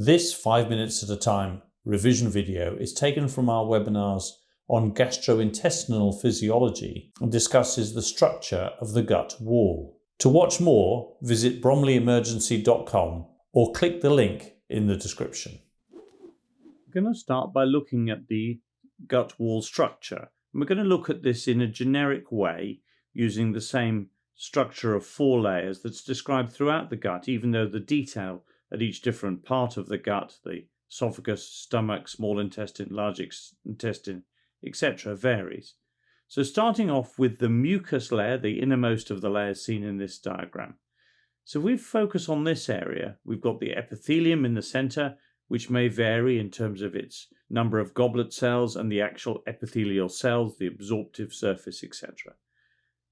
This 5 minutes at a time revision video is taken from our webinars on gastrointestinal physiology and discusses the structure of the gut wall. To watch more, visit bromleyemergency.com or click the link in the description. We're going to start by looking at the gut wall structure. And we're going to look at this in a generic way using the same structure of 4 layers that's described throughout the gut, even though the detail at each different part of the gut, the esophagus, stomach, small intestine, large intestine, etc., varies. So starting off with the mucous layer, the innermost of the layers seen in this diagram. So if we focus on this area, we've got the epithelium in the center, which may vary in terms of its number of goblet cells and the actual epithelial cells, the absorptive surface, etc.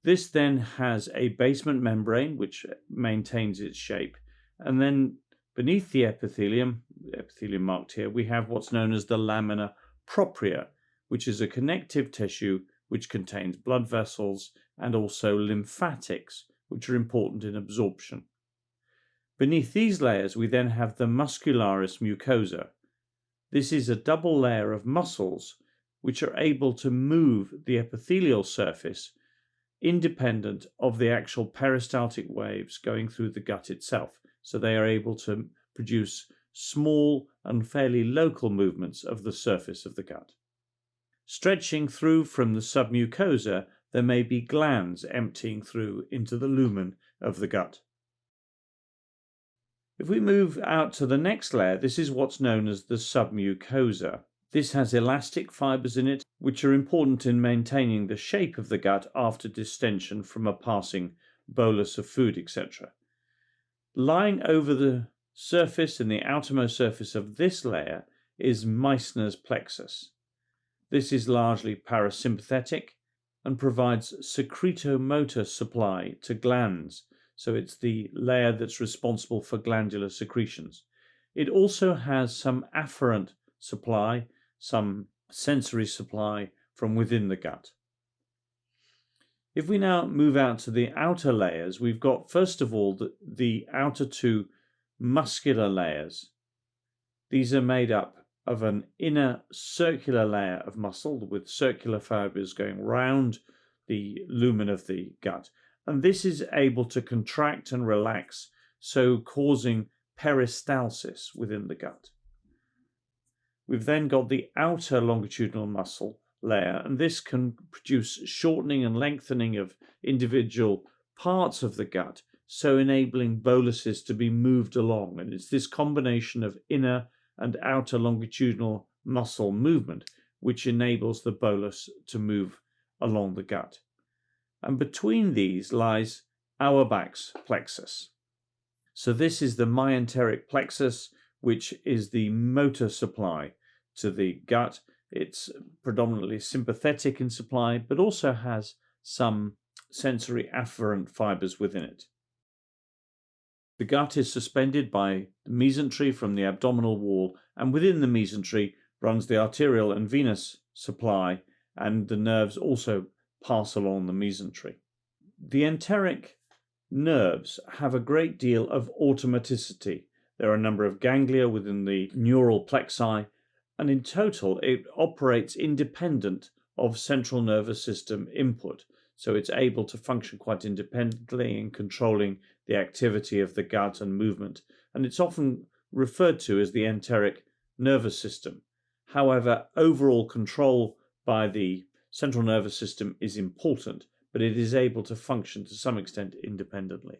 This then has a basement membrane which maintains its shape, and then beneath the epithelium marked here, we have what's known as the lamina propria, which is a connective tissue which contains blood vessels and also lymphatics, which are important in absorption. Beneath these layers, we then have the muscularis mucosa. This is a double layer of muscles which are able to move the epithelial surface independent of the actual peristaltic waves going through the gut itself. So they are able to produce small and fairly local movements of the surface of the gut. Stretching through from the submucosa, there may be glands emptying through into the lumen of the gut. If we move out to the next layer, this is what's known as the submucosa. This has elastic fibers in it, which are important in maintaining the shape of the gut after distension from a passing bolus of food, etc. Lying over the surface and the outermost surface of this layer is Meissner's plexus. This is largely parasympathetic and provides secretomotor supply to glands, so it's the layer that's responsible for glandular secretions. It also has some afferent supply, some sensory supply from within the gut. If we now move out to the outer layers, we've got first of all the outer 2 muscular layers. These are made up of an inner circular layer of muscle with circular fibers going round the lumen of the gut. And this is able to contract and relax, so causing peristalsis within the gut. We've then got the outer longitudinal muscle layer, and this can produce shortening and lengthening of individual parts of the gut, so enabling boluses to be moved along. And it's this combination of inner and outer longitudinal muscle movement which enables the bolus to move along the gut. And between these lies Auerbach's plexus. So this is the myenteric plexus, which is the motor supply to the gut. It's predominantly sympathetic in supply, but also has some sensory afferent fibers within it. The gut is suspended by the mesentery from the abdominal wall, and within the mesentery runs the arterial and venous supply, and the nerves also pass along the mesentery. The enteric nerves have a great deal of automaticity. There are a number of ganglia within the neural plexi, and in total it operates independent of central nervous system input. So it's able to function quite independently in controlling the activity of the gut and movement, and it's often referred to as the enteric nervous system. However, overall control by the central nervous system is important, but it is able to function to some extent independently.